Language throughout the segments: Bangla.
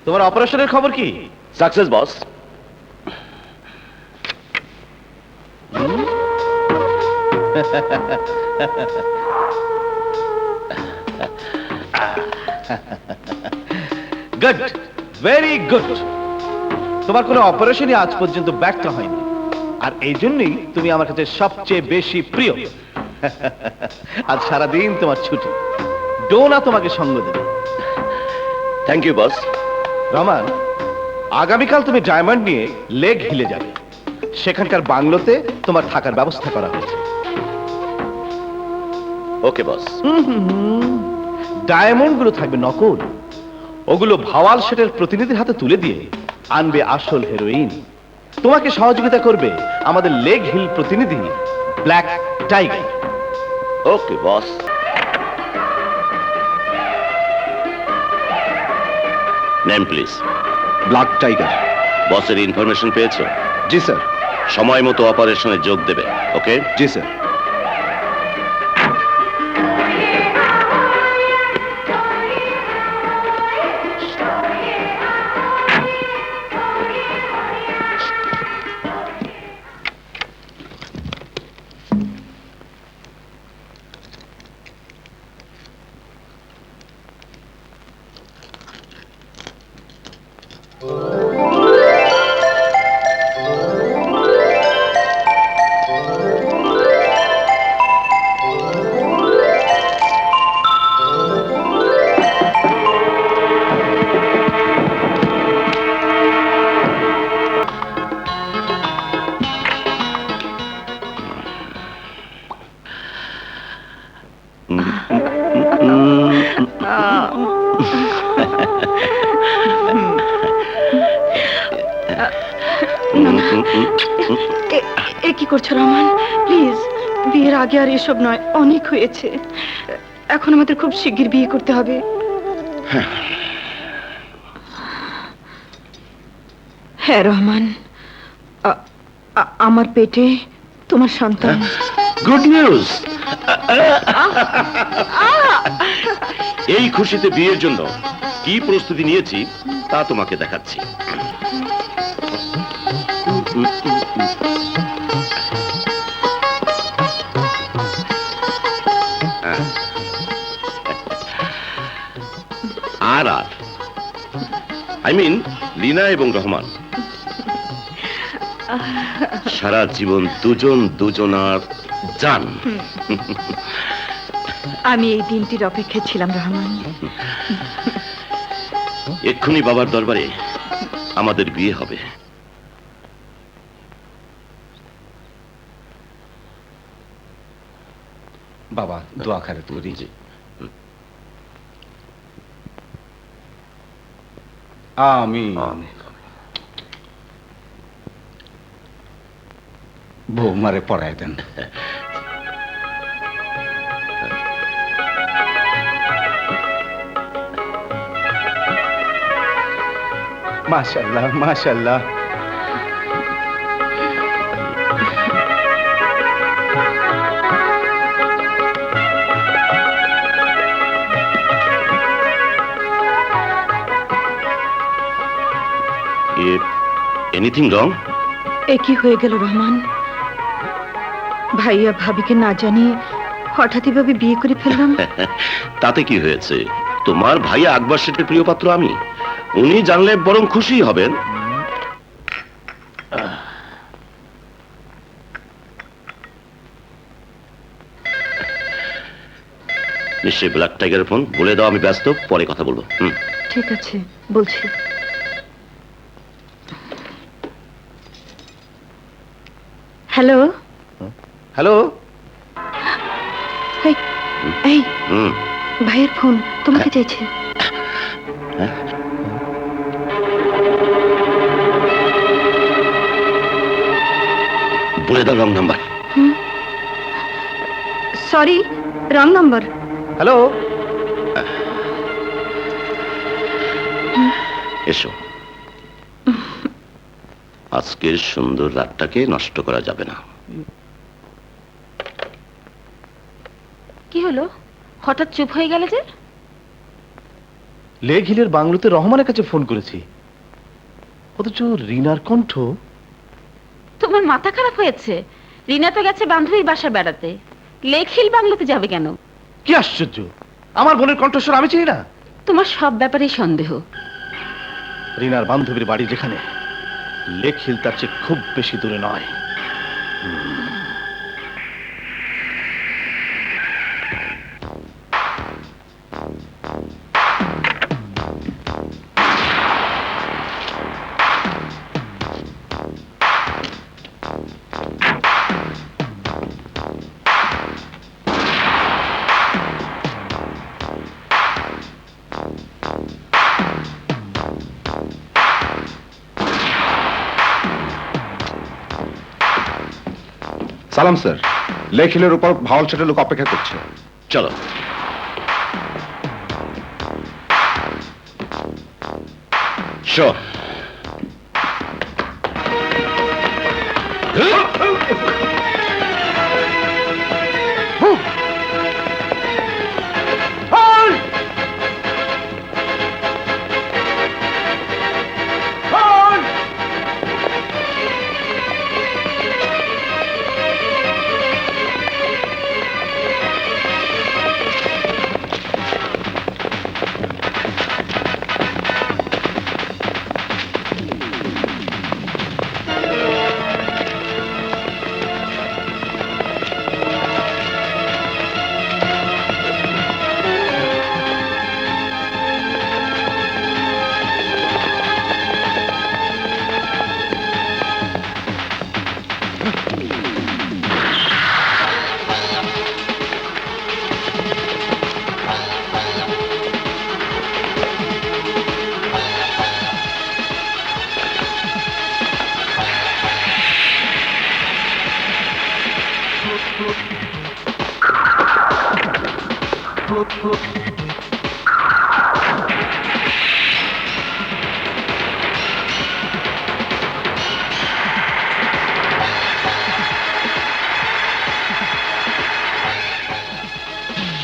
তোমার অপারেশনের খবর কি? Success boss. Good, very good. তোমার কোনো অপারেশনই আজ পর্যন্ত ব্যর্থ হয়নি, আর এই জন্যই তুমি আমার কাছে সবচেয়ে বেশি প্রিয়। আজ সারাদিন তোমার ছুটি, ডোনা তোমাকে সঙ্গ দেবে। Thank you boss. রহমান, আগামীকাল তুমি ডায়মন্ড নিয়ে লেগ হিলে যাবে। সেখানকার বাংলোতে তোমার থাকার ব্যবস্থা করা হয়েছে। ওকে বস। ডায়মন্ড গুলো থাকবে নকল, ওগুলো ভাওয়াল শেটের প্রতিনিধির হাতে তুলে দিয়ে আনবে আসল হেরোইন। তোমাকে সহযোগিতা করবে আমাদের লেগ হিল প্রতিনিধি black tiger. Okay boss. Name please. Black tiger. বসের ইনফরমেশন পেয়েছো? জি স্যার। সময় মতো অপারেশনে যোগ দেবে। ওকে? জি স্যার। কি করছো রহমান? প্লিজ, বিয়ের আগে আর এসব নয়, অনেক হয়েছে। এখন আমাদের খুব শিগগির বিয়ে করতে হবে। হ্যাঁ রহমান, আমার পেটে তোমার সন্তান। Good news. এই খুশিতে বিয়ের জন্য কি প্রস্তুতি নিয়েছি তা তোমাকে দেখাচ্ছি। আর আর আই মিন লীনা এবং রহমান সারা জীবন দুজন দুজনার জান। আমি এই দিনটির অপেক্ষায় ছিলাম রহমান। এক্ষুনি বাবার দরবারে আমাদের বিয়ে হবে। বাবা দোয়া খারাপ করি। আমিন। বৌমারে পড়ায় দেন। মাশাআল্লাহ মাশাআল্লাহ। Anything wrong? এ কি হয়ে গেল রহমান? ভাইয়া ভাবিকে না জানিয়ে হঠাৎই ভাবে বিয়ে করে ফেললাম। তাতে কি হয়েছে? তোমার ভাইয়া আকবর শেঠের প্রিয় পাত্র আমি। উনি জানলে বরং খুশি হবেন। নিশ্চয়ই ব্ল্যাক টাইগারের ফোন। বলে দাও আমি ব্যস্ত, পরে কথা বলবো। ঠিক আছে, বলছি। Hello hello. এই ভাইয়ের ফোন, তোমাকে চাইছে। বলে দাও wrong number. Sorry, wrong number. Hello. এসো, আজকের সুন্দর রাতটাকে নষ্ট করা যাবে না। কি হলো, হঠাৎ চুপ হয়ে গেলে যে? লেক হিলের বাংলোতে রহমানের কাছে ফোন করেছি, অথচ রিনার কণ্ঠ। তোমার মাথা খারাপ হয়েছে? রিনা তো গেছে বান্ধবীর বাসা বেড়াতে, লেক হিল বাংলোতে যাবে কেন? কি আশ্চর্য, আমার বোনের কণ্ঠস্বর আমি চিনি না? তোমার সব ব্যাপারেই সন্দেহ। রিনার বান্ধবীর বাড়ি যেখানে, লেক হিল তার চেয়ে খুব বেশি দূরে নয়। সালাম স্যার, লেক হিলের উপর ভাওয়াল সেটের লোক অপেক্ষা করছে। চলো। শো।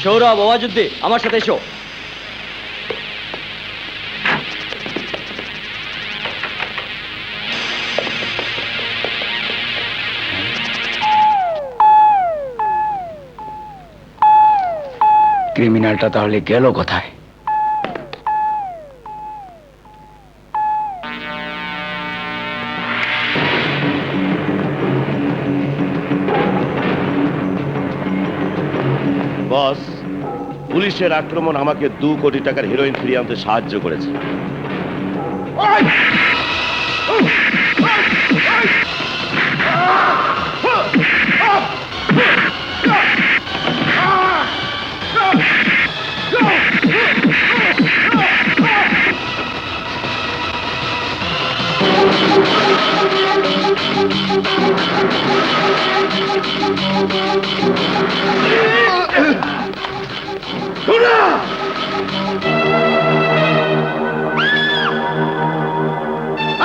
সৌরভ, ওয়াজুদ্দি, আমার সাথে এসো। ক্রিমিনালটা তাহলে গেল কোথায়? বস, পুলিশের আক্রমণ আমাকে 2 কোটি টাকার হিরোইন ফিরিয়ে আনতে সাহায্য করেছে।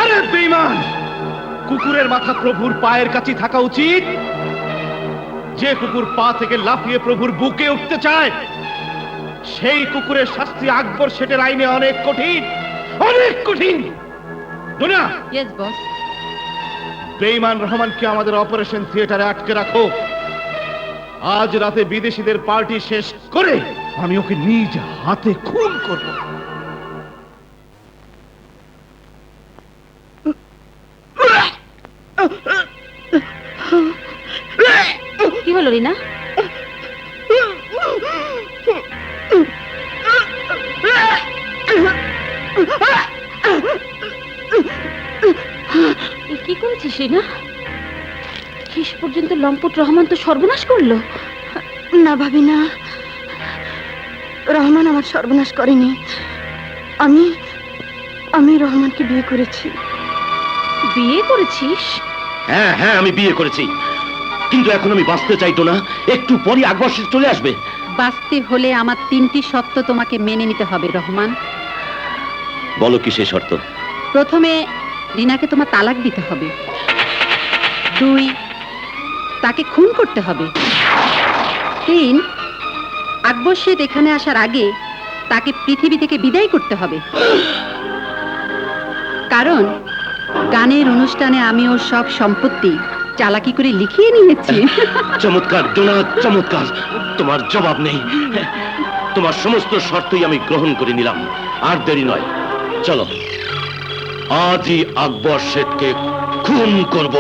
আরে বেঈমান! কুকুরের মাথা প্রভুর পায়ের কাছে থাকা উচিত। যে কুকুর পা থেকে লাফিয়ে প্রভুর বুকে উঠতে চায়, সেই কুকুরের শাস্তি আকবর সেটের আইনে অনেক কঠিন, অনেক কঠিন। দুনিয়া, ইয়েস বস। বেঈমান রহমানকে আমাদের অপারেশন থিয়েটারে আটকে রাখো। আজ রাতে বিদেশিদের পার্টি শেষ করে আমি ওকে নিজ হাতে খুন করব। কি হলো রিনা? কি করেছিস রিনা? শেষ পর্যন্ত লম্পট রহমান তো সর্বনাশ করলো। না ভাবি না, রহমান আমার সর্বনাশ করেনি। আমি আমি রহমানকে বিয়ে করেছি। বিয়ে করেছিস? হ্যাঁ হ্যাঁ, আমি বিয়ে করেছি, কিন্তু এখন আমি বাঁচতে চাইতো না। একটু পরই আকবর শেঠ চলে আসবে। বাঁচতে হলে আমার 3টি শর্ত তোমাকে মেনে নিতে হবে রহমান। বলো কি সেই শর্ত? প্রথমে রিনাকে তোমার তালাক দিতে হবে। 2, তাকে খুন করতে হবে। 3, আকবর শেঠ এখানে আসার আগে তাকে পৃথিবী থেকে বিদায় করতে হবে। কারণ গানের অনুষ্ঠানে আমি ওর সব সম্পত্তি চালাকি করে লিখিয়ে নিয়েছি। চমৎকার ডোনা, চমৎকার। তোমার জবাব নেই। তোমার সমস্ত শর্তই আমি গ্রহণ করে নিলাম। আর দেরি নয়, চলো আজই আকবর শেঠকে খুন করব।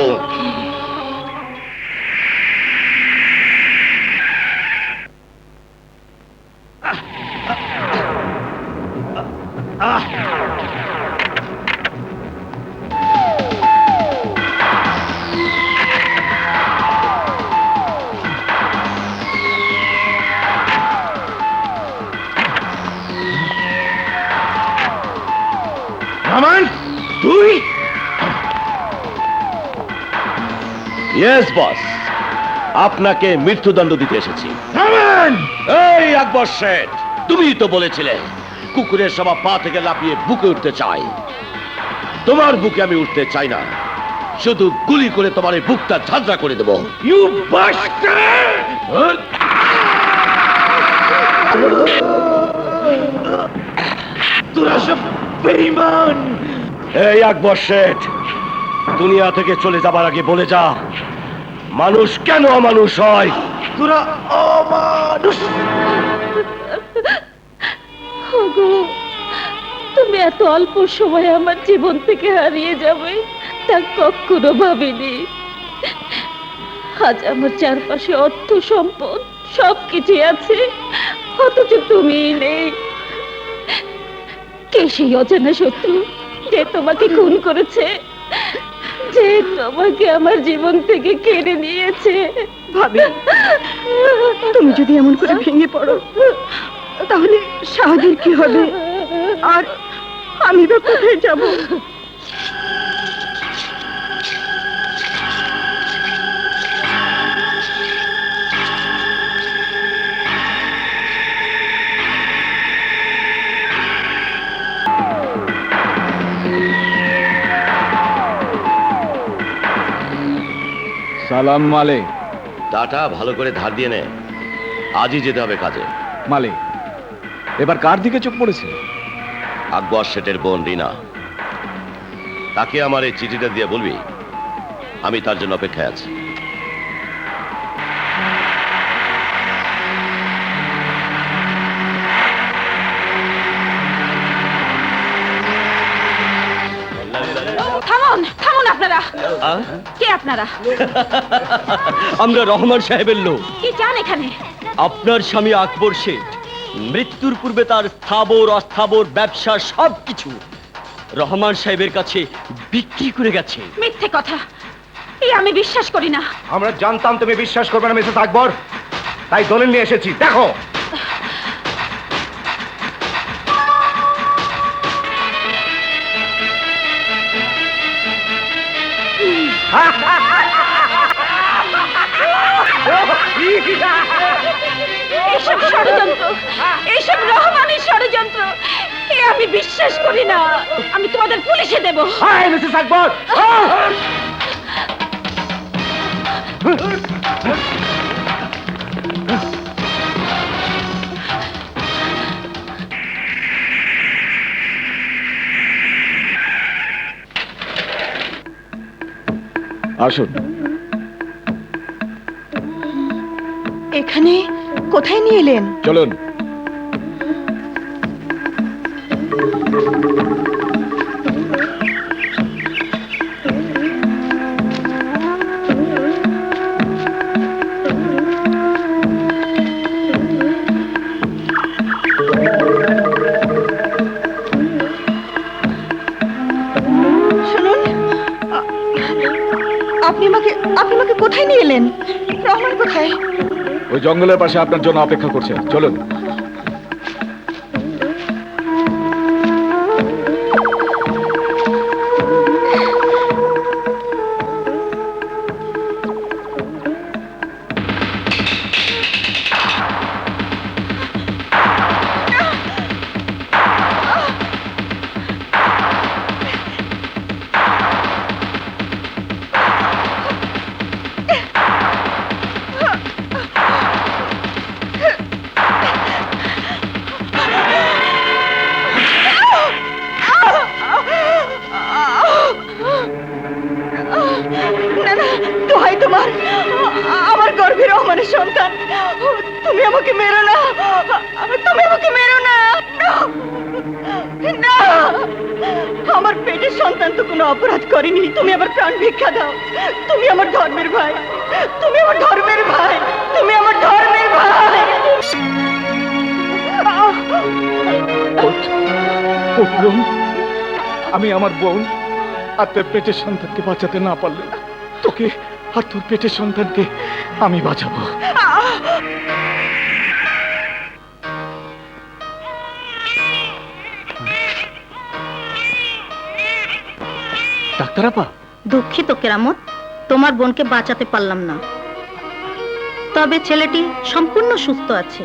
রহমান, তুই? ইয়েস বস, আপনাকে মৃত্যুদণ্ড দিতে এসেছি। রহমান! এই আকবর শেঠ, তুমিই তো বলেছিলে কুকুরের সবা পা থেকে লাফিয়ে বুকে উঠতে চাই। তোমার বুকে আমি উঠতে চাই না, শুধু গুলি করে তোমার এই বুকটা ঝাঁঝরা করে দেবো। You bastard! তোরা সব বেঈমান! এই আকবর শেঠ, দুনিয়া থেকে চলে যাবার আগে বলে যা, মানুষ কেন অমানুষ হয়? তোরা অমানুষ! ওগো, তুমি এত অল্প সময়ে আমার জীবন থেকে হারিয়ে যাবে তা কখনো ভাবিনি। আজ আমার চারপাশে অর্থ সম্পদ সবকিছুই আছে, অথচ তুমি নেই। কে সেই অজানা শত্রু যে তোমাকে খুন করেছে, যে তোমাকে আমার জীবন থেকে কেড়ে নিয়েছে? ভাবি, তুমি যদি এমন করে ভেঙে পড়ো তাহলে শাহাদের কি হবে? আর আমি বা কোথায় যাব? সালাম মালে। টাটা ভালো করে ধার দিয়ে নে, আজই যেতে হবে কাজে। মালে, এবার কার দিকে চোখ পড়েছে? আকবর শেঠের বোন রিনা, তাকে আমার এই চিঠিটা দিয়ে বলবি আমি তার জন্য অপেক্ষায় আছি। থামুন, থামুন আপনারা। কে আপনারা? আমরা রহমান সাহেবের লোক। কি চান এখানে? আপনার স্বামী আকবর শেঠ মৃত্যুর পূর্বে তার স্থাবর অস্থাবর ব্যবসা সবকিছু রহমান সাহেবের কাছে বিক্রি করে গেছে। মিথ্যে কথা, এই আমি বিশ্বাস করি না। আমরা জানতাম তুমি বিশ্বাস করবে না মিসেস আকবর, তাই দলিল নিয়ে এসেছি, দেখো। এইসব ষড়যন্ত্র, এইসব রহমানের ষড়যন্ত্র, এ আমি বিশ্বাস করি না। আমি তোমাদের পুলিশে দেব। হাই মিসেস আকবর! আসুন। এখানে কোথায় নিয়ে এলেন? চলুন। শুনুন, আপনি আমাকে কোথায় নিয়ে এলেন? রহমান কোথায়? ওই জঙ্গলের পাশে আপনার জন্য অপেক্ষা করছে, চলুন। প্রাণের সন্তান, তুমি আমাকে মেরো না, তুমি আমাকে মেরো না। না, না, আমার পেটের সন্তান তো কোনো অপরাধ করেনি। তুমি আমার প্রাণ ভিক্ষা দাও। তুমি আমার ধর্মের ভাই, তুমি আমার ধর্মের ভাই, তুমি আমার ধর্মের ভাই। আমি আমার বোন আর তোর পেটের সন্তানকে বাঁচাতে না পারলে তোকে আর তোর পেটের সন্তানকে আমি বাঁচাবো। ডাক্তার আপা, দুঃখিত কেরামত, তোমার বোনকে বাঁচাতে পারলাম না, তবে ছেলেটি সম্পূর্ণ সুস্থ আছে।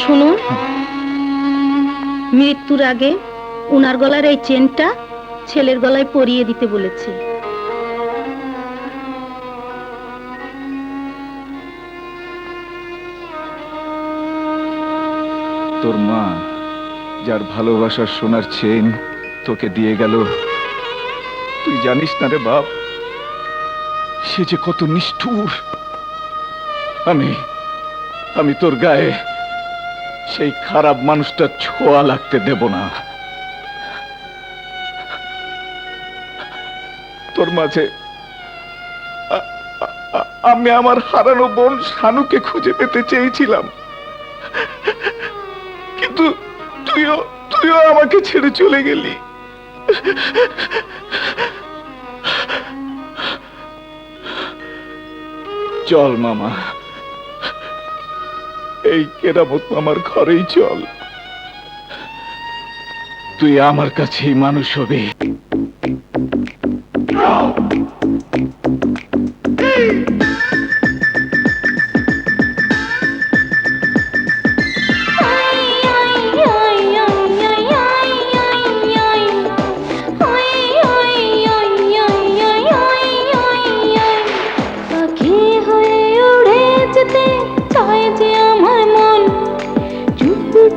শুনুন, মৃত্যুর আগে উনার গলার এই চেনটা ছেলের গলায় পরিয়ে দিতে বলেছি। তোর মা যার ভালোবাসার সোনার চেন তোকে দিয়ে গেল, তুই জানিস না রে বাপ, সে যে কত নিষ্ঠুর। আমি তোর গায়ে সেই খারাপ মানুষটা ছোঁয়া লাগতে দেব না। তোর মাঝে আমি আমার হারানো বোন শানুকে খুঁজে পেতে চেয়েছিলাম, কিন্তু তুইও আমাকে ছেড়ে চলে গেলি। চল মামা, এই কেরামত মামার ঘরেই চল, তুই আমার কাছেই মানুষ হবে।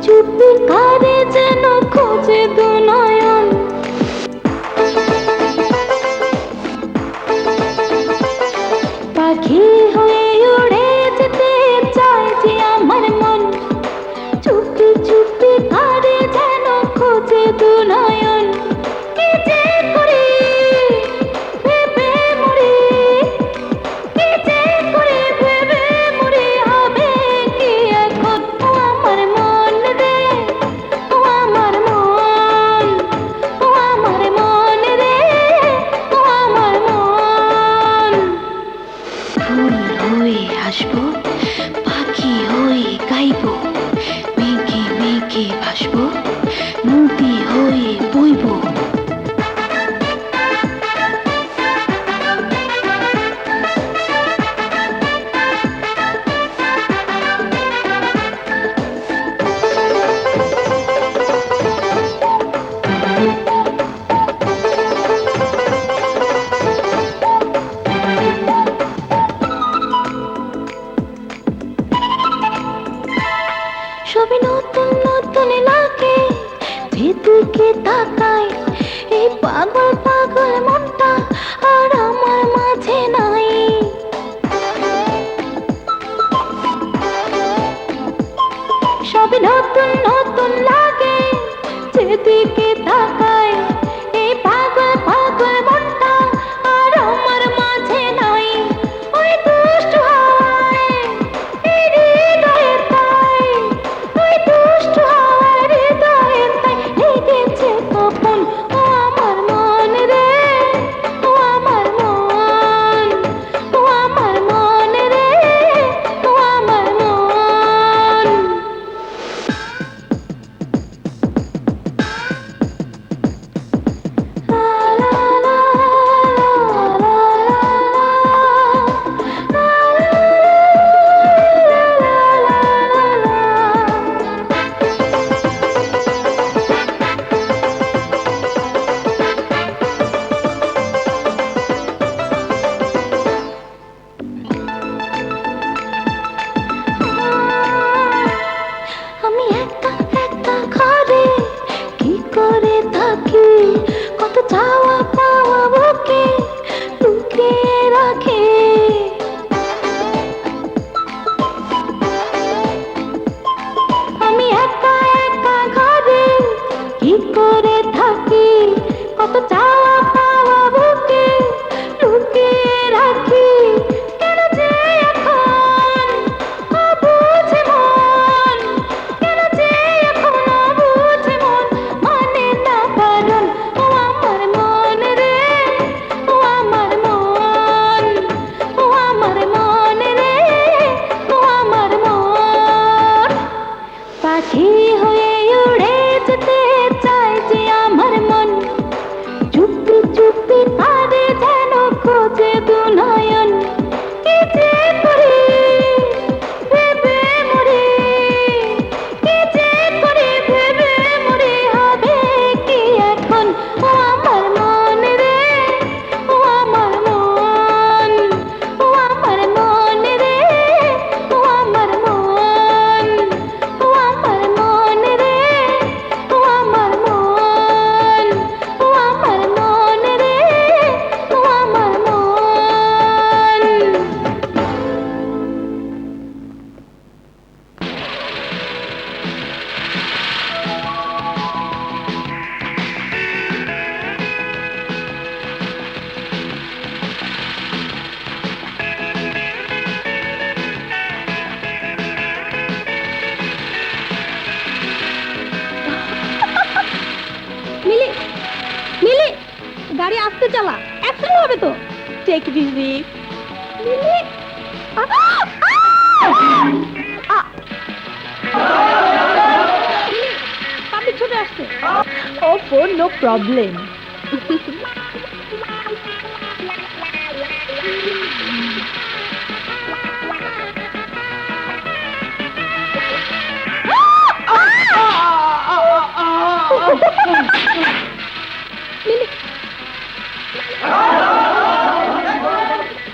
চুপি কারে যেন খোঁজে দু নয়ন, টেক ইট ইজি। পাপি চলে আসছে। ও ফোন, নো প্রবলেম।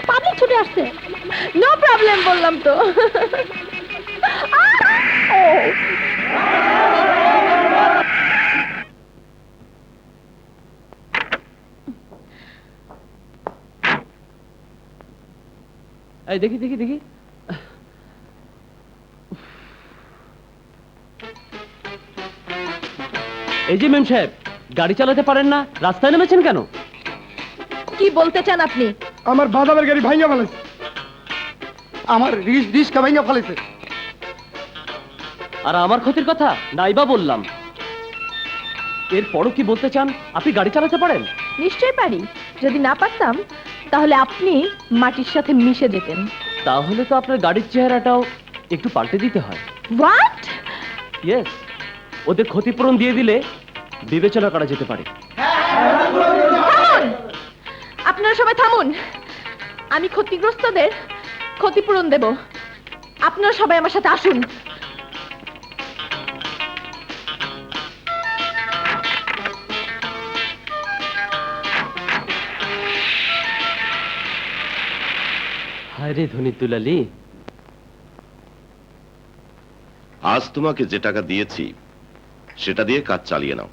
পাবলিক ছুটে আসছে। নো প্রবলেম বললাম তো। এই দেখি দেখি দেখি, এই যে মেম সাহেব, গাড়ি চালাতে পারেন না, রাস্তায় নেমেছেন কেন? কি বলতে চান আপনি? আমার বাদামের গাড়ি ভাঙা ফেলেছে, আমার রিস্কা ভাঙা ফেলেছে। আর আমার ক্ষতির কথা নাইবা বললাম, এরপরও কি বলতে চান আপনি গাড়ি চালাতে পারেন? নিশ্চয়ই পারি। যদি না পারতাম তাহলে আপনি মাটির সাথে মিশে যেতেন। তাহলে তো আপনার গাড়ির চেহারাটাও একটু পাল্টে দিতে হয়। হোয়াট? ইয়েস, ওদের ক্ষতিপূরণ দিয়ে দিলে বিবেচনা করা যেতে পারে। থামুন, আপনারা সবাই থামুন। আমি ক্ষতিগ্রস্তদের ক্ষতিপূরণ দেব। আপনারা সবাই আমার সাথে আসুন। হায় রে ধনী দুলালি, আজ তোমাকে যে টাকা দিয়েছি সেটা দিয়ে কাজ চালিয়ে নাও,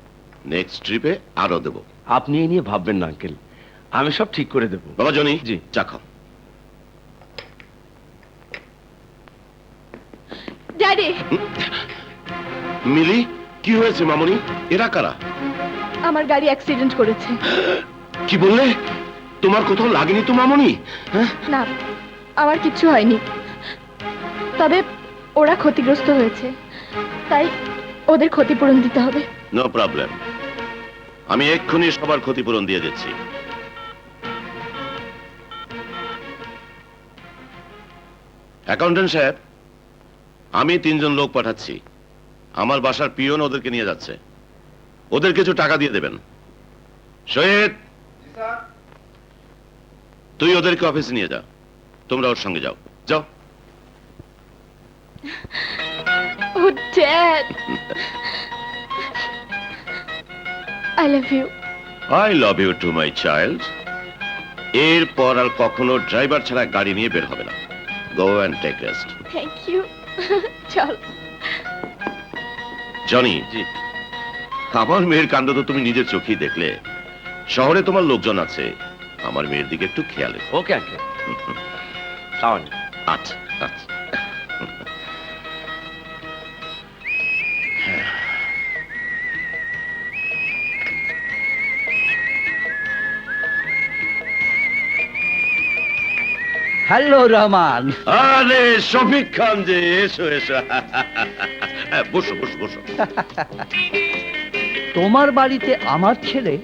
নেক্সট ট্রিপে আরো দেব। আপনি এই নিয়ে ভাববেন না আঙ্কেল, আমি সব ঠিক করে দেব। বাবা জনি, জি। চা খাও। ড্যাডি, মিলি, কি হয়েছে মামনি? এরা কারা? আমার গাড়ি অ্যাক্সিডেন্ট করেছে। কি বললে? তোমার কোথাও লাগেনি তো মামনি? হ্যাঁ, না, আমার কিচ্ছু হয়নি, তবে ওরা ক্ষতিগ্রস্ত হয়েছে, তাই ওদের ক্ষতিপূরণ দিতে হবে। নো প্রবলেম, আমি এক্ষুনি সবার ক্ষতিপূরণ দিয়ে দিচ্ছি। অ্যাকাউন্টেন্ট সাহেব, আমি 3 জন লোক পাঠাচ্ছি, আমার বাসার পিয়ন ওদেরকে নিয়ে যাচ্ছে, ওদের কিছু টাকা দিয়ে দেবেন। শহীদ, তুই ওদেরকে অফিসে নিয়ে যা, তোমরা ওর সঙ্গে যাও, যাও। Oh dad, I love you. I love you too my child. এরপর আর কখনো ড্রাইভার ছাড়া গাড়ি নিয়ে বের হবে না। Go and take rest. Thank you. চল। জনি, জি, আমার মেয়ের কাণ্ড তো তুমি নিজের চোখেই দেখলে। শহরে তোমার লোকজন আছে, আমার মেয়ের দিকে একটু খেয়াল রেখো। Okay uncle. সাওয়ান। আচ্ছা আচ্ছা। হ্যালো রহমান। আরে শফিক খান যে, এসো এসো। বসো বসো বসো। তোমার বাড়িতে আমার ছেলে?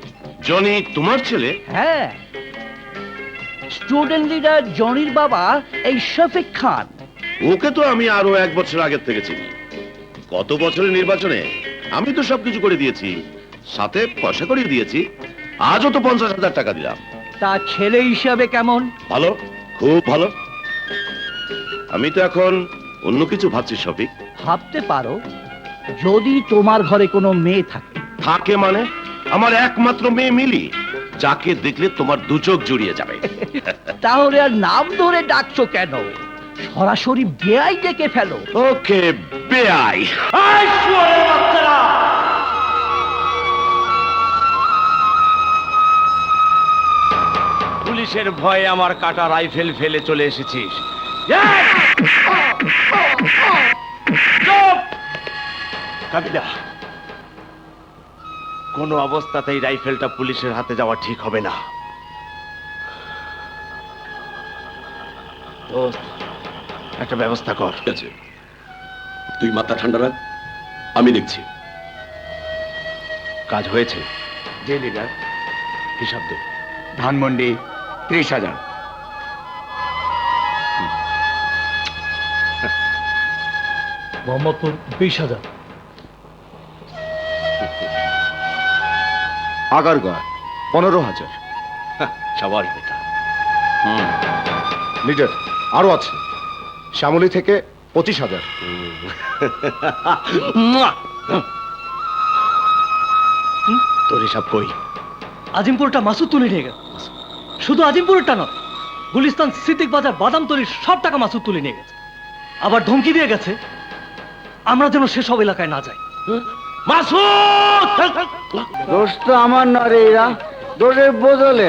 জনি তোমার ছেলে? হ্যাঁ, স্টুডেন্ট লিডার জনির বাবা এই শফিক খান। ওকে তো আমি আরো 1 বছর আগের থেকে চিনি। গত বছরের নির্বাচনে আমি তো সবকিছু করে দিয়েছি, সাথে পয়সা করিয়ে দিয়েছি। আজও তো 50,000 টাকা দিলাম। তা ছেলে হিসাবে কেমন? ভালো, খুব ভালো। আমি তো এখন অন্য কিছু ভাবছি শফিক। ভাবতে পারো যদি তোমার ঘরে কোনো মেয়ে থাকে। থাকে মানে? আমার একমাত্র মেয়ে মিলি, যাকে দেখলে তোমার 2 চোখ জুড়িয়ে যাবে। তাহলে আর নাম ধরে ডাকছো কেন? সরাসরি বেয়াই ডেকে ফেলো। ওকে, বেআই। পুলিশের ভয়ে আমার কাটা রাইফেল ফেলে চলে এসেছিস। চুপ! কাবিলা, কোনো অবস্থাতেই রাইফেলটা পুলিশের হাতে যাওয়া ঠিক হবে না। দোস্ত, একটা ব্যবস্থা কর। ঠিক আছে, তুই মাথা ঠান্ডা রাখ, আমি দেখছি। কাজ হয়েছে। যে লিডার, হিসাব দে। ধানমন্ডি, 30,000। মোহাম্মদপুর 20,000। আগারগাঁ 15,000। সবার বেটা। লিডার আরো আছে, শ্যামলী থেকে 25,000। তোর হিসাব কই? আজিমপুরটা মাসুদ তুলে নিয়ে গেছে। শুধু আজিমপুরটা নয়, গুলিস্তান, সিদ্দিক বাজার, বাদামতলির সব টাকা মাসুদ তুলে নিয়ে গেছে। আবার ধমকি দিয়ে গেছে আমরা যেন সেসব এলাকায় না যাই। মাসুদ! দোষ তো আমার নরে, এরা দোষের বদলে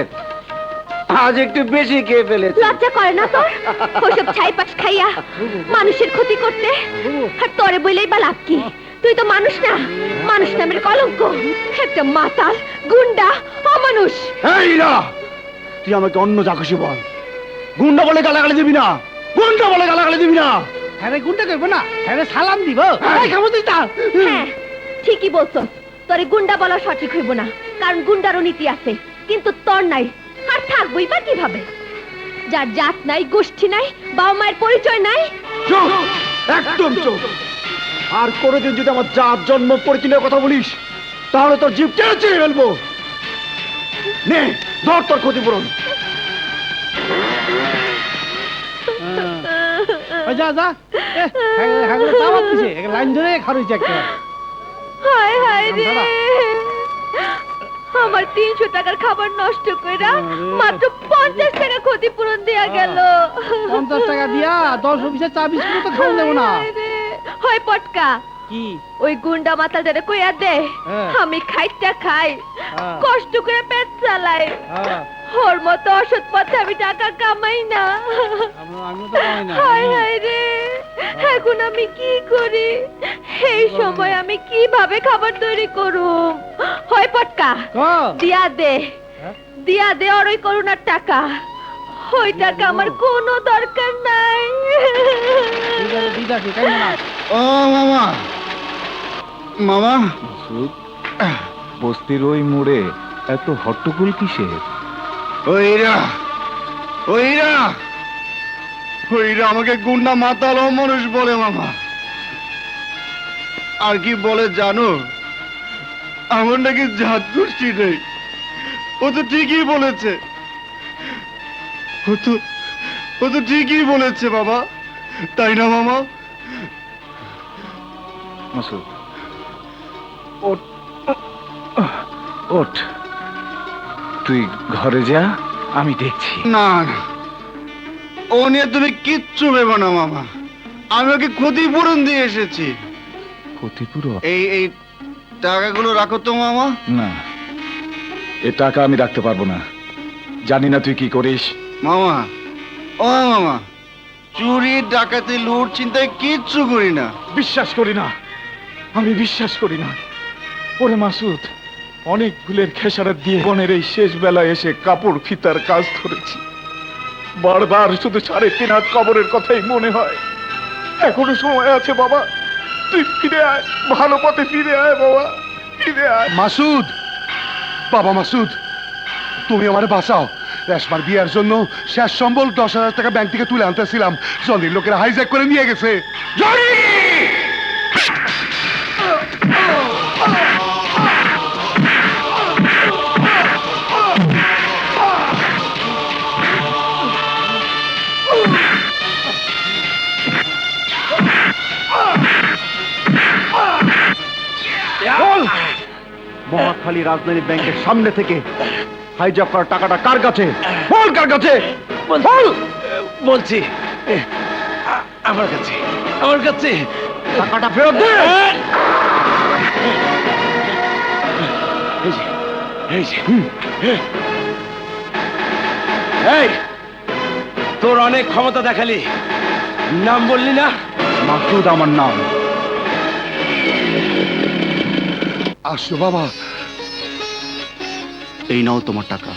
আজ একটু বেশি খেয়ে ফেলেছে। লজ্জা করে না তোর ওসব ছাইপাশ খাইয়া মানুষের ক্ষতি করতে? আর তোরে বলেই বা লাভ কি? তুই তো মানুষ না, মানুষ নামের কলঙ্ক, একটা মাতাল, গুন্ডা, অমানুষ। এই না, তুই আমাকে অন্য যা খুশি বল, গুন্ডা বলে গালাগালি দিবি না, গুন্ডা বলে গালাগালি দিবি না। হ্যাঁ গুন্ডা করবো না, হ্যাঁ সালাম দিব। হ্যাঁ ঠিকই বলছো, তোরে গুন্ডা বলা সঠিক হইব না, কারণ গুন্ডারও নীতি আছে, কিন্তু তোর নাই। আর থাকবই বা কিভাবে? যার জাত নাই, গোষ্ঠী নাই, বাবা মায়ের পরিচয় নাই। চুপ, একদম চুপ। আর কোনোদিন যদি আমার জাত, জন্ম, পরিচয়ের কথা বলিস, তাহলে তোর জীব টেনে ছিঁড়ে ফেলবো। নে ধর তোর ক্ষতিপূরণ। যা যা, লাইন ধরে খারুইছে একটা। হায় হায় রে, আমার 300 টাকার খাবার নষ্ট কইরা মাত্র 50 টাকা ক্ষতিপূরণ দেয়া গেল। 50 টাকা দিয়া 10 অফিসে চা বিস্কুট তো খাওয়া দেবো না। হয় পটকা, কি ওই গুন্ডা মাতালটারে কইয়া দে আমি খাইটা খাই, কষ্ট করে পেট চালাই, ওর মতো অসৎ পথে আমি টাকা কামাই না। হায় হায় রে, এখন আমি কি করি? এই সময় আমি কিভাবে খাবার তৈরি করুম? হয় পটকা, দিয়া দে, দিয়া দে ওর ওই করুণার টাকা। ওই টাকা আমার কোনো দরকার নাই। ও মামা, মামা, বস্তির ওই মোড়ে এত হট্টগোল কিসের? ওইরা ওইরা ওইরা আমাকে গুন্ডা মাতাল মানুষ বলে মামা। আর কি বলে জানো? আমার নাকি জাত গোষ্ঠী নেই। ও তো ঠিকই বলেছে, ও তো ঠিকই বলেছে বাবা, তাই না মামা? মাসুদ, ওঠ, ওঠ, তুই ঘরে যা, আমি দেখছি। না না, ও নিয়ে তুমি কিচ্ছু ভেবো না মামা, আমি ওকে ক্ষতিপূরণ দিয়ে এসেছি। ক্ষতিপূরণ? এই টাকাগুলো রাখো তো মামা। না, এ টাকা আমি রাখতে পারবো না। জানি না তুই কি করিস। মামা, ও মামা, চুরি, ডাকাতি, লুট, চিন্তায় কিচ্ছু করি না। বিশ্বাস করি না, আমি বিশ্বাস করি না। ওরে মাসুদ, অনেক ভুলের খেসারত দিয়ে বনের এই শেষ বেলায় এসে কাপড় ফিতার কাজ ধরেছি। বারবার শুধু 3.5 হাত কবরের কথাই মনে হয়। এখনো সময় আছে বাবা, তুই ফিরে আয়, ভালো পথে ফিরে আয় বাবা, ফিরে আয়। মাসুদ, বাবা মাসুদ, তুমি আমার বাঁচাও। রেশমার বিয়ার জন্য শেষ সম্বল 10,000 টাকা ব্যাংক থেকে তুলে আনতেছিলাম, জনির লোকেরা হাইজ্যাক করে নিয়ে গেছে। জনি! মহাখালী রাজধানী ব্যাংকের সামনে থেকে হাইজ্যাক করা টাকাটা কার কাছে? বল কার কাছে? বল। বলছি, আমার কাছে, আমার কাছে। টাকাটা ফেরত দে। এই, তোর অনেক ক্ষমতা দেখালি, নাম বললি না? মাসুদ আমার নাম। আসো বাবা, এই নাও তোমার টাকা।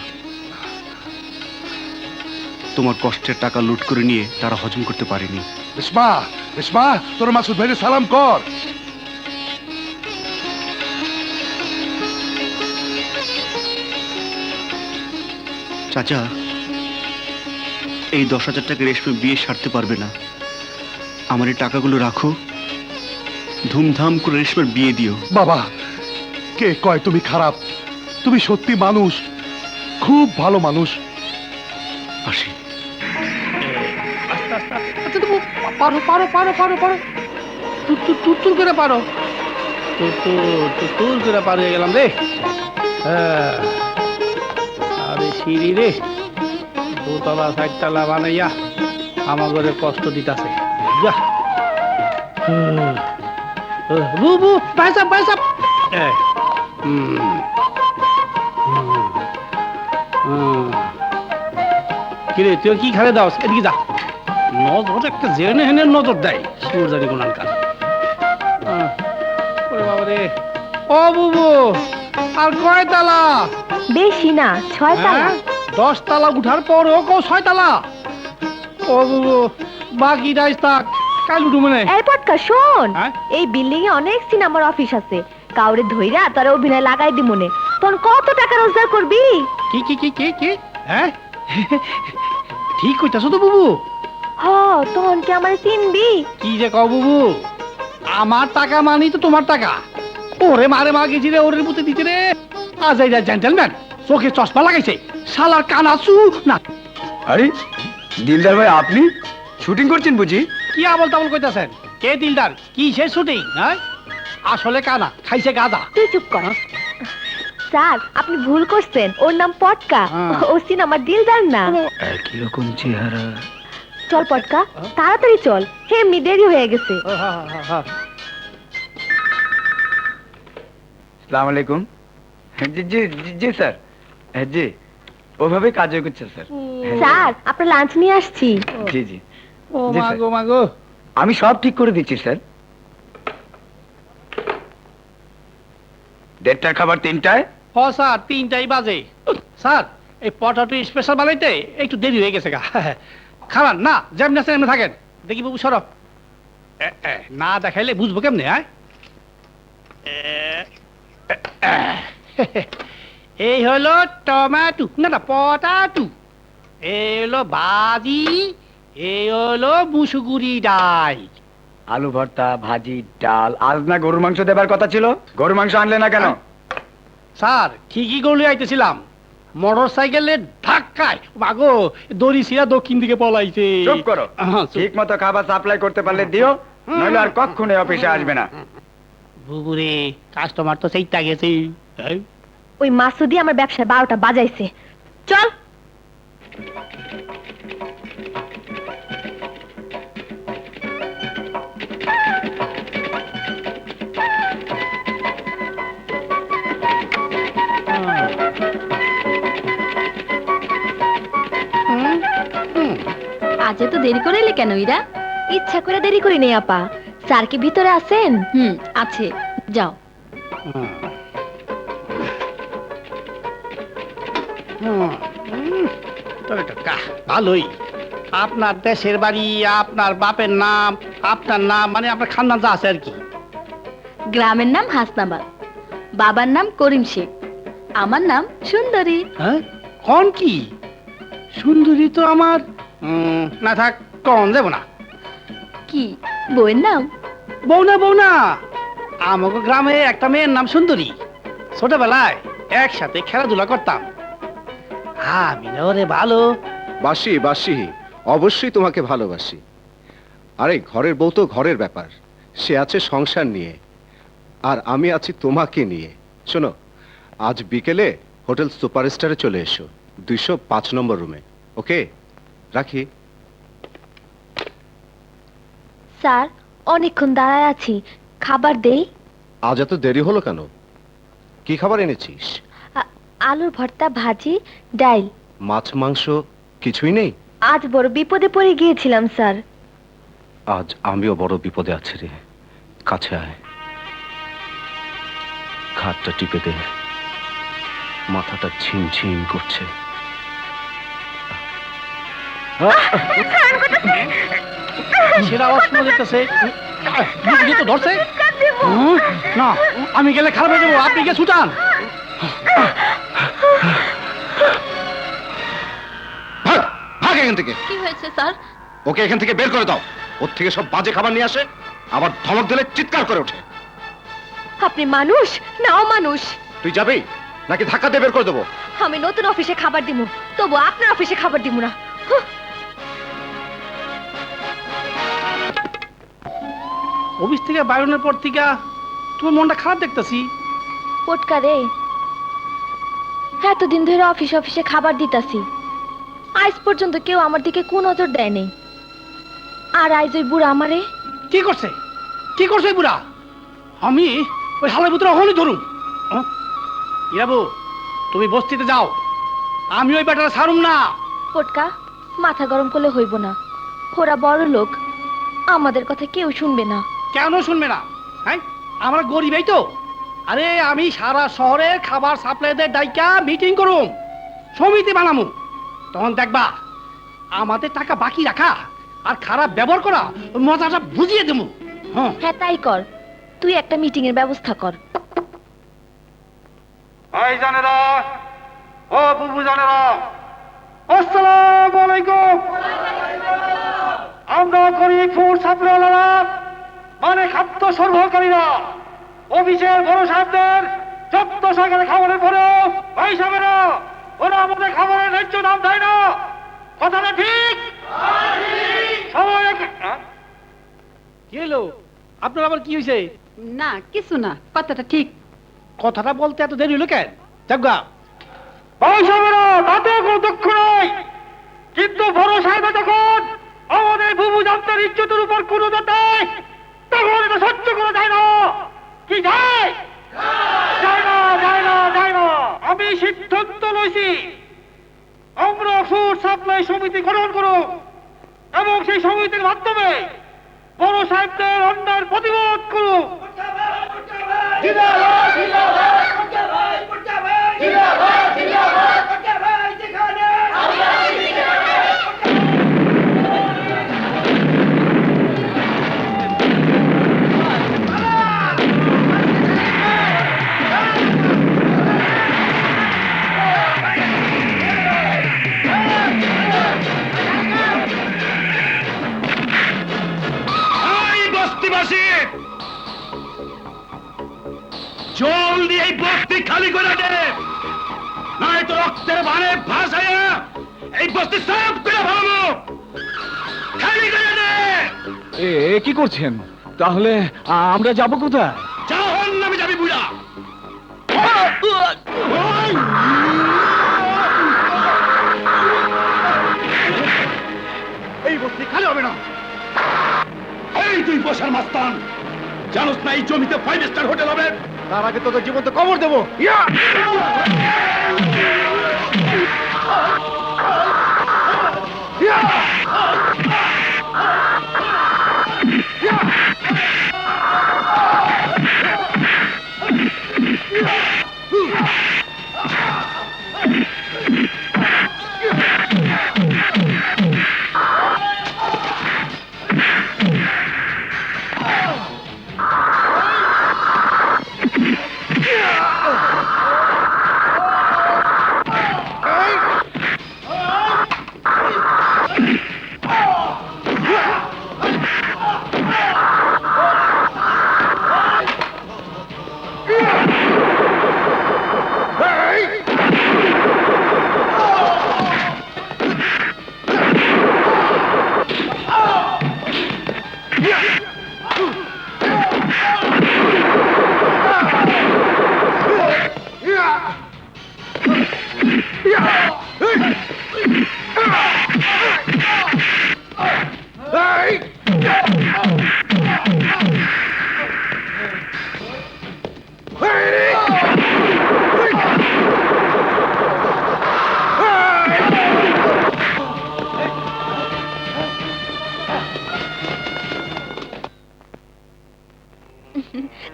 তোমার কষ্টের টাকা লুট করে নিয়ে তারা হজম করতে পারেনি। রেশমা, রেশমা, তোর মাসুদ ভাইরে সালাম কর। চাচা, এই 10,000 টাকা রেশমি বিয়ে সারতে পারবে না। আমার এই টাকাগুলো রাখো, ধুমধাম করে রেশমের বিয়ে দিও। বাবা, কে কয় তুমি খারাপ? তুমি সত্যি মানুষ, খুব ভালো মানুষ। আসি। পারো পারো পারো পারো পারো, তুর করে পারো, তুর করে পার হয়ে গেলাম রে। আরে সিঁড়ি রে, 2তলা 4তলা বানাইয়া আমার ঘরে কষ্ট দিতেছে। বুবু বাইসাপ বাইসাপ। কিরে তুই কি খালে দাও? এদিকে যা। নজর একটা জেনে হেনে নজর দেয় সুরজারি গোনার কাজ। ওরে বাবা রে, ও বুবু আর কয় তালা? বেশি না, 6 তালা। 10 তালা উঠার পর ও কো 6 তালা। ও বুবু বাকি রাইস থাক, কাল উঠু মনে। এই পটকা শোন, হ্যাঁ? এই বিল্ডিং এ অনেক সিনেমার অফিস আছে, কাউরে ধইরা তার অভিনয় লাগাই দি মনে। তোর কত টাকা রোজগার করবি? কি কি কি কি কি? হ্যাঁ ঠিক কইতাছো তো বুবু। হ, তখন কি আমারে চিনবি? কি যে কও বুবু, আমার টাকা মানি তো তোমার টাকা। ওরে মারে মা গেছি রে, ওরে বুতে দিতে রে। আজ এই জেন্টলম্যান চোখে চশমা লাগাইছে, শালার কানাচু না। আরে দিলদার ভাই, আপনি শুটিং করছেন বুঝি? কি আবল তাবল কইতাছেন? কে দিলদার? কি সে শুটিং? হ্যাঁ আসলে কানা খাইছে গাদা। তুই চুপ কর। স্যার, আপনি ভুল করছেন, ওর নাম পটকা। ও সিনেমার দিলদার না। একই রকম চেহারা। চল পটকা, তাড়াতাড়ি চল, এমনি দেরি হয়ে গেছে। সালাম আলাইকুম। জি জি জি স্যার, জি ওভাবে কাজ করছে স্যার। স্যার, আপনার লাঞ্চ নিয়ে আসছি। জি জি ও জি, মা স্যার। গো মা গো। আমি সব ঠিক করে দিচ্ছি স্যার। 1:30টার খাবার 3টায়। হ স্যার, 3টাই বাজে। স্যার, এই পটাটো স্পেশাল বানাইতে একটু দেরি হয়ে গেছে গা। খাবার না, যেমনি আছেন এমনি থাকেন। দেখি বাবু সরব। না দেখাইলে বুঝবো কেমনে? হ্যাঁ এই হলো টমেটো, না না পটাটো। এই হলো ভাজি, এই হলো মুসুগুরি ডাল। আলু ভর্তা, ভাজি, ডাল। আজ না গরুর মাংস দেবার কথা ছিল, গরুর মাংস আনলে না কেন? স্যার, ঠিকই গলি আইতেছিলাম, মোটর সাইকেলের ধাক্কায় মাগো দড়ি ছিঁড়া দক্ষিণ দিকে পলাইছে। চুপ করো। ঠিক মতো খাবার সাপ্লাই করতে পারলে দিও, নইলে আর কখনো অফিসে আসবে না। বুবুরে, কাস্টমার তো সেইটা গেছে। ওই মাসুদি আমার ব্যবসায় 12টা বাজাইছে। চল। আজ এত দেরি করে এলে কেন ইরা? ইচ্ছা করে দেরি করি নেই আপা। স্যার কি ভিতরে আছেন? আছে, যাও। ভালোই। আপনার দেশের বাড়ি, আপনার বাপের নাম, আপনার নাম মানে আপনার খানদান যা আছে আর কি। গ্রামের নাম হাসনাবাদ, বাবার নাম করিম শেখ, আমার নাম সুন্দরী। হ্যাঁ কোন কি? সুন্দরী তো আমার না থাক, কন দেব না। কি বউয়ের নাম? বউ না বউ না, আমাকে গ্রামে একটা মেয়ের নাম সুন্দরী। ছোটবেলায় একসাথে খেলাধুলা করতাম। আমি না ওরে ভালো বাসি বাসি, অবশ্যই তোমাকে ভালোবাসি। আরে ঘরের বউ তো ঘরের ব্যাপার, সে আছে সংসার নিয়ে, আর আমি আছি তোমাকে নিয়ে। শোনো, আজ বিকেলে হোটেল সুপারস্টারে চলে এসো, 205 নম্বর রুমে। ওকে, রাখি। স্যার, অনেকক্ষণ দাঁড়ায় আছি, খাবার দেই? আজ এত দেরি হলো কেন? কি খাবার এনেছিস? আলুর ভর্তা, ভাজি, ডাল। মাছ মাংস কিছুই নেই? আজ বড় বিপদে পড়ে গিয়েছিলাম স্যার। আজ আমিও বড় বিপদে আছি রে, কাছে আয়, ঘাটটা টিপে দে, মাথাটা ঝিমঝিম করছে। সেরা আওয়াজ শোনা যেতেছে। তো ধরছে না, আমি গেলে খারাপ হয়ে যাবো, আপনি গিয়ে ছুটান। এখান থেকে। কি হয়েছে স্যার? ওকে এখান থেকে বের করে দাও। ওর থেকে সব বাজে খাবার নিয়ে আসে, আবার ধমক দিলে চিৎকার করে ওঠে। আপনি মানুষ নাও মানুষ। তুই যাবি নাকি ধাক্কা দিয়ে বের করে দেবো? আমি নতুন অফিসে খাবার দিব, তবু আপনার অফিসে খাবার দিব না। অফিস থেকে বাইরনের পর থেকে তোমার মনটা খারাপ দেখতেছি। পটকা রে, এতদিন ধরে অফিসে খাবার দিতাছি, আজ পর্যন্ত কেউ আমার দিকে কোন নজর দেয় নেই। আর আজ ওই বুড়া আমারে কি করছে? কি করছে ওই বুড়া? আমি ওই হালের ভিতরে হনি ধরুন। ইরাবু, তুমি বস্তিতে যাও, আমি ওই ব্যাটারা ছাড়ুম না। পটকা, মাথা গরম করলে হইব না। ওরা বড় লোক, আমাদের কথা কেউ শুনবে না। কেন শুনবে না? হ্যাঁ, আমরা গরিবই তো। আরে আমি সারা শহরে খাবার সাপ্লাইদের ডাইকা মিটিং করুম, সমিতি বানামু। তখন দেখবা আমাদের টাকা বাকি রাখা আর খারাপ ব্যবহার করা মজাটা বুঝিয়ে দেবো। হ্যাঁ হ্যাঁ, তাই কর। তুই একটা মিটিং এর ব্যবস্থা কর। ভাইজানেরা, ও বুবুজানেরা, আসসালামু আলাইকুম। আমরা গরিব ফুড সাপ্লাইয়াররা, মানে খাদ্য সরবরাহকারীরা, অফিসের বড় সাহেবদের 1400 টাকা খাবারের পরেও ভাই সাহেবেরা ওরা আমাদের খাবারের ন্যায্য দাম দেয় না। কথাটা ঠিক? সবাই কি হলো? আপনার আবার কি হয়েছে? না কিছু না, কথাটা ঠিক। কথাটা বলতে এত দেরি হলো কেন? যাগা ভাই সাহেবেরা, তাতে কোনো দুঃখ নাই, কিন্তু বড় সাহেব যখন আমাদের বুবু জানতার ইজ্জতের উপর কোনো দেয়, তখন এটা সহ্য করা যায় না। কি যায়? যায় না, যায় না, যায় না। আমি সিদ্ধান্ত লইছি, আমরা ফুড সাপ্লাই সমিতি গঠন করব এবং সেই সমিতির মাধ্যমে বড় সাহেবদের অন্যায়ের প্রতিবাদ করব। জলদি এই বস্তি খালি করে দে, নাই তো রক্তের বানে ভাসাইয়া এই বস্তি সাফ করে ভালো। খালি করে দে। এ কি করছেন? তাহলে আমরা যাব কোথায়? জাহান নামে যাবি বুড়া। এই বস্তি খালি হবে না। এই তুই বসার মাস্তান, জানোস না এই জমিতে 5 স্টার হোটেল হবে? তার আগে তোদের জীবন্ত কবর দেবো।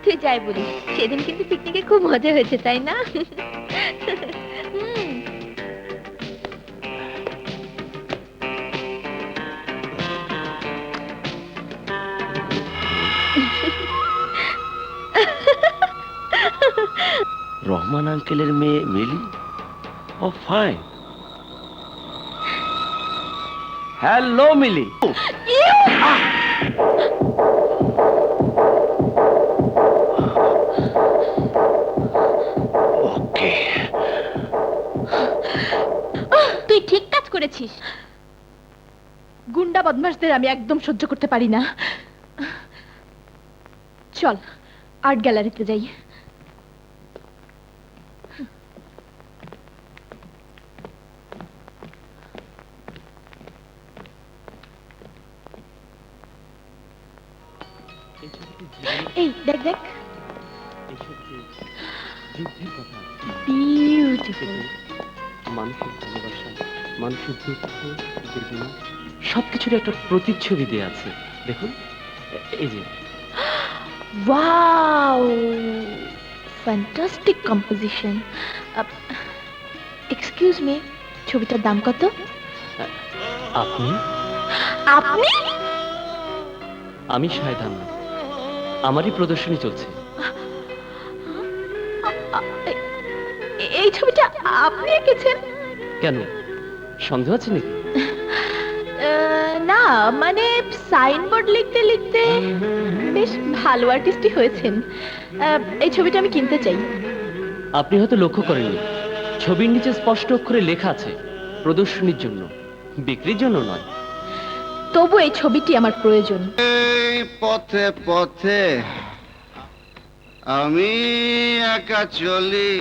তুই যাই বলি, সেদিন কিন্তু পিকনিকে খুব মজা হয়েছে, তাই না? রহমান আঙ্কেলের মেয়ে মিলি? ও ফাইন। হ্যালো মিলি। ওকে, তুই ঠিক কাজ করেছিস। গুন্ডা বদমাশদের আমি একদম সহ্য করতে পারি না। চল আর্ট গ্যালারিতে যাই। এই দেখ দেখ, বিউটিফুল। মানুষের ভালোবাসা, মানুষের দুঃখ, বেদনা সবকিছুর একটা প্রতিচ্ছবি দেয়া আছে। দেখুন এই যে। Wow, fantastic composition. Excuse me, ছবিটার দাম কত? আপনি? আপনি? আমি শাহেদ আহমেদ, আমারই প্রদর্শনী চলছে। এই ছবিটা আপনি এঁকেছেন? কেন, সন্দেহ আছে নাকি? না, মানে সাইনবোর্ড লিখতে লিখতে বেশ ভালো আর্টিস্টই হয়েছেন। এই ছবিটা আমি কিনতে চাই। আপনি হয়তো লক্ষ্য করেননি, ছবির নিচে স্পষ্ট অক্ষরে লেখা আছে প্রদর্শনীর জন্য, বিক্রির জন্য নয়। তবু এই ছবিটি আমার প্রয়োজন। এই পথে পথে আমি একা চলি,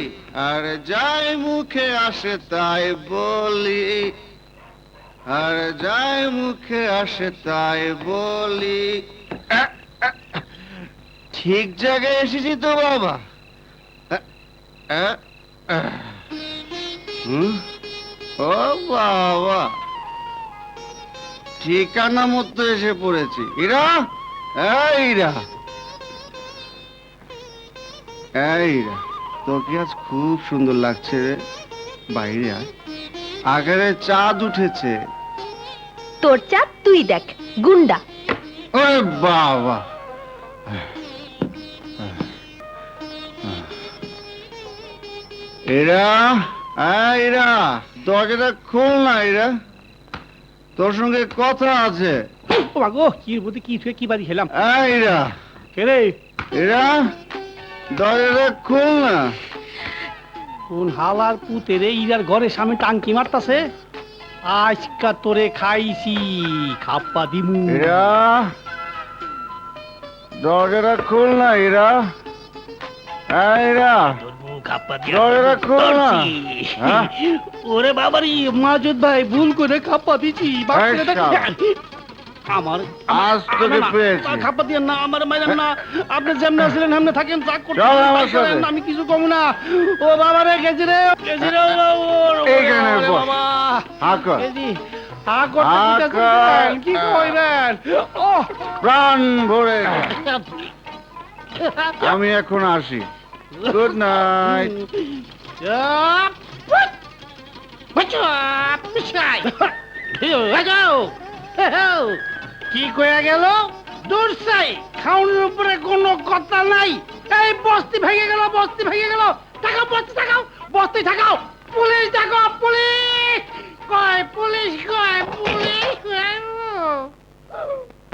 আর যাই মুখে আসে তাই বলি, আর যাই মুখে আসে তাই বলি। ঠিক জায়গায় এসেছি তো বাবা? ও বাবা, ঠিকানা মতো এসে পড়েছি। ইরা, ইরা, ইরা, তোকে আজ খুব সুন্দর লাগছে রে। বাইরে আয়, আকারে চাঁদ উঠেছে। তোর চাপ তুই দেখ, গুন্ডা। ওরে বাবা, এরা, এরা দরজাটা খোল না। এরা, তোর সঙ্গে কথা আছে। ও গো, কি বলতে কি ছুঁয়ে কি বাড়ি খেলাম। এরা কে রে? এরা দরজাটা খোল না। কোন হালার পুতে রে ইরার ঘরে সামনে টাঙ্কি মারতাছে? আজকা তোরে খাইছি, খাপ্পা দিমু। এরা দরজাটা খোল না। এরা, এরা দরজাটা খোল না। হ্যাঁ? ওরে বাবারি, মাজুদ ভাই ভুল করে খাপ্পা দিছি। আমার আজ তোকে পেয়েছি। খাপ্পা দিয়ে না, আমার মাইলাম না। আপনি যেমন ছিলেন হেমনে থাকেন, চাক করতে চল আমার সাথে। আমি কিছু কম না। ও বাবা রে, গেছি রে, গেছি রে। এইখানে বস। বাবা, হাঁ কর। গেছি। হাঁ করতে হাঁ দিতেছেন কর। কেন? কি কইবেন? ও প্রাণ ভরে আমি এখন আসি। Good night. কি কয়ে গেল? দূর চাই, খাওয়ানোর উপরে কোনো কথা নাই। এই বস্তি ভেঙে গেল, বস্তি ভেঙে গেল। টাকাও বস্তি, টাকাও বস্তি, টাকাও পুলিশ, টাকাও